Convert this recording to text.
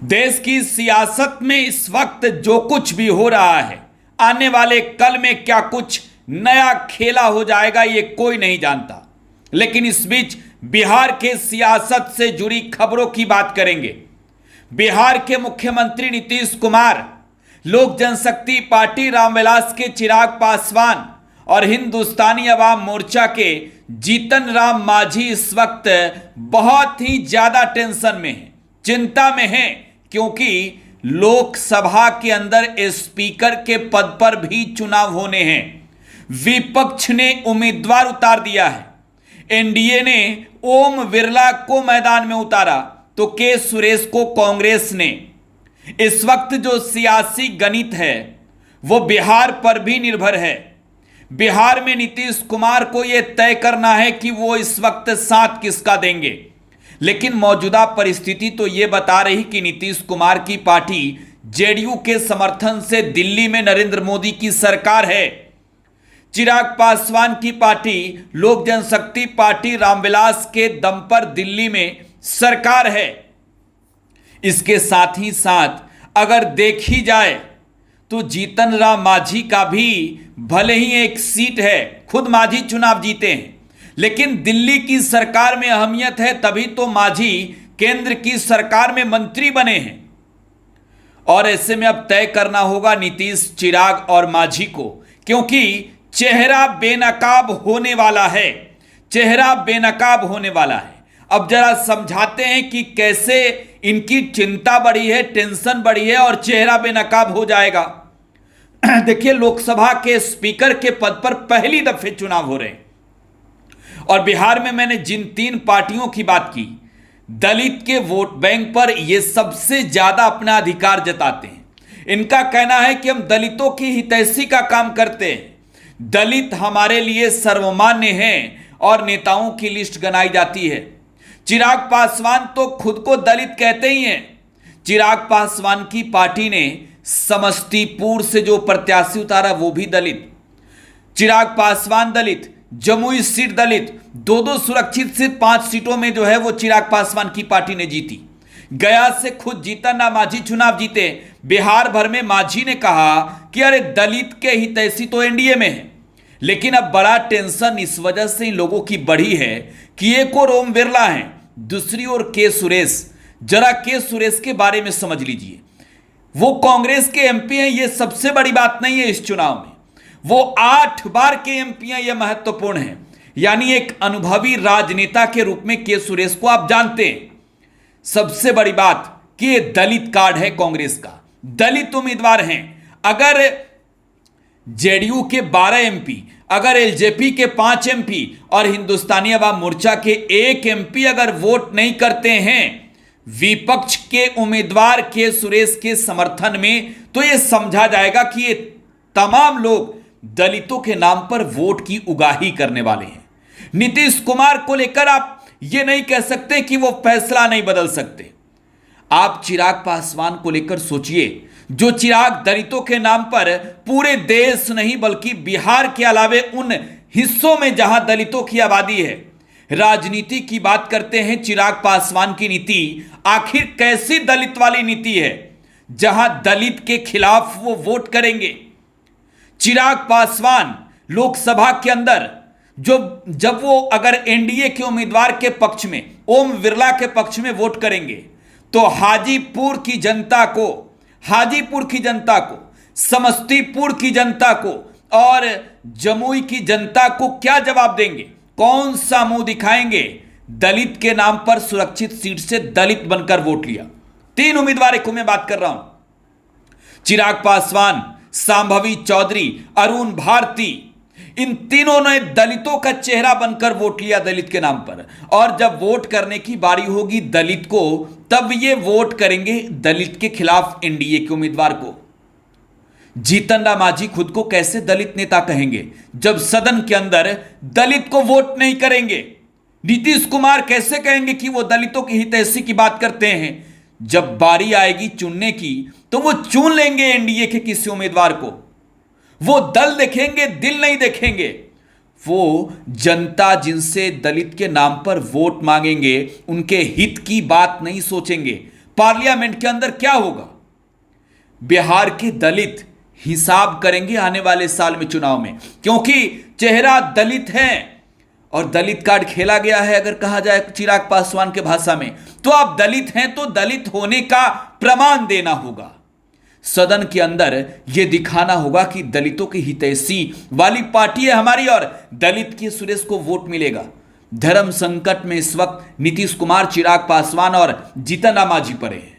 देश की सियासत में इस वक्त जो कुछ भी हो रहा है, आने वाले कल में क्या कुछ नया खेला हो जाएगा ये कोई नहीं जानता। लेकिन इस बीच बिहार के सियासत से जुड़ी खबरों की बात करेंगे। बिहार के मुख्यमंत्री नीतीश कुमार, लोक जनशक्ति पार्टी रामविलास के चिराग पासवान और हिंदुस्तानी अवाम मोर्चा के जीतन राम मांझी इस वक्त बहुत ही ज्यादा टेंशन में हैं, चिंता में हैं, क्योंकि लोकसभा के अंदर स्पीकर के पद पर भी चुनाव होने हैं। विपक्ष ने उम्मीदवार उतार दिया है। एनडीए ने ओम बिरला को मैदान में उतारा तो के सुरेश को कांग्रेस ने। इस वक्त जो सियासी गणित है वो बिहार पर भी निर्भर है। बिहार में नीतीश कुमार को यह तय करना है कि वो इस वक्त साथ किसका देंगे। लेकिन मौजूदा परिस्थिति तो यह बता रही कि नीतीश कुमार की पार्टी जेडीयू के समर्थन से दिल्ली में नरेंद्र मोदी की सरकार है। चिराग पासवान की पार्टी लोक जनशक्ति पार्टी रामविलास के दम पर दिल्ली में सरकार है। इसके साथ ही साथ अगर देखी जाए तो जीतन राम मांझी का भी भले ही एक सीट है, खुद मांझी चुनाव जीते हैं, लेकिन दिल्ली की सरकार में अहमियत है, तभी तो मांझी केंद्र की सरकार में मंत्री बने हैं। और ऐसे में अब तय करना होगा नीतीश, चिराग और मांझी को, क्योंकि चेहरा बेनकाब होने वाला है। चेहरा बेनकाब होने वाला है। अब जरा समझाते हैं कि कैसे इनकी चिंता बढ़ी है, टेंशन बढ़ी है और चेहरा बेनकाब हो जाएगा। देखिए, लोकसभा के स्पीकर के पद पर पहली दफे चुनाव हो रहे हैं और बिहार में मैंने जिन तीन पार्टियों की बात की, दलित के वोट बैंक पर ये सबसे ज्यादा अपना अधिकार जताते हैं। इनका कहना है कि हम दलितों की हितैषी का काम करते हैं, दलित हमारे लिए सर्वमान्य हैं और नेताओं की लिस्ट गनाई जाती है। चिराग पासवान तो खुद को दलित कहते ही हैं। चिराग पासवान की पार्टी ने समस्तीपुर से जो प्रत्याशी उतारा वो भी दलित। चिराग पासवान दलित, जमुई सीट दलित, दो सुरक्षित सीट 5 सीटों में जो है वो चिराग पासवान की पार्टी ने जीती। गया से खुद जीतन राम मांझी चुनाव जीते। बिहार भर में मांझी ने कहा कि अरे दलित के हितैषी तो एनडीए में है। लेकिन अब बड़ा टेंशन इस वजह से इन लोगों की बढ़ी है कि एक और ओम बिरला है, दूसरी ओर के सुरेश। जरा के सुरेश के बारे में समझ लीजिए, वो कांग्रेस के एमपी हैं। ये सबसे बड़ी बात नहीं है इस चुनाव में, वो 8 बार के एमपी हैं, यह महत्वपूर्ण है। यानी एक अनुभवी राजनेता के रूप में के सुरेश को आप जानते हैं। सबसे बड़ी बात कि ये दलित कार्ड है कांग्रेस का, दलित उम्मीदवार हैं। अगर जेडीयू के 12 एमपी, अगर एलजेपी के 5 एमपी और हिंदुस्तानी अवाम मोर्चा के 1 एमपी अगर वोट नहीं करते हैं विपक्ष के उम्मीदवार के सुरेश के समर्थन में, तो यह समझा जाएगा कि ये तमाम लोग दलितों के नाम पर वोट की उगाही करने वाले हैं। नीतीश कुमार को लेकर आप ये नहीं कह सकते कि वो फैसला नहीं बदल सकते। आप चिराग पासवान को लेकर सोचिए, जो चिराग दलितों के नाम पर पूरे देश नहीं बल्कि बिहार के अलावे उन हिस्सों में जहां दलितों की आबादी है, राजनीति की बात करते हैं। चिराग पासवान की नीति आखिर कैसी दलित वाली नीति है जहां दलित के खिलाफ वो वोट करेंगे। चिराग पासवान लोकसभा के अंदर जब वो अगर एनडीए के उम्मीदवार के पक्ष में, ओम बिरला के पक्ष में वोट करेंगे तो हाजीपुर की जनता को, समस्तीपुर की जनता को और जमुई की जनता को क्या जवाब देंगे? कौन सा मुंह दिखाएंगे? दलित के नाम पर सुरक्षित सीट से दलित बनकर वोट लिया। 3 उम्मीदवार को मैं बात कर रहा हूं, चिराग पासवान, सांभवी चौधरी, अरुण भारती। इन तीनों ने दलितों का चेहरा बनकर वोट लिया दलित के नाम पर। और जब वोट करने की बारी होगी दलित को, तब ये वोट करेंगे दलित के खिलाफ एनडीए के उम्मीदवार को। जीतन राम मांझी खुद को कैसे दलित नेता कहेंगे जब सदन के अंदर दलित को वोट नहीं करेंगे? नीतीश कुमार कैसे कहेंगे कि वो दलितों की हितैषी की बात करते हैं? जब बारी आएगी चुनने की तो वो चुन लेंगे एनडीए के किसी उम्मीदवार को। वो दल देखेंगे, दिल नहीं देखेंगे। वो जनता जिनसे दलित के नाम पर वोट मांगेंगे उनके हित की बात नहीं सोचेंगे, पार्लियामेंट के अंदर क्या होगा? बिहार के दलित हिसाब करेंगे आने वाले साल में चुनाव में, क्योंकि चेहरा दलित है और दलित कार्ड खेला गया है। अगर कहा जाए चिराग पासवान के भाषा में, तो आप दलित हैं तो दलित होने का प्रमाण देना होगा। सदन के अंदर यह दिखाना होगा कि दलितों की हितैषी वाली पार्टी है हमारी और दलित के सुरेश को वोट मिलेगा। धर्म संकट में इस वक्त नीतीश कुमार, चिराग पासवान और जीतन राम मांझी पड़े हैं।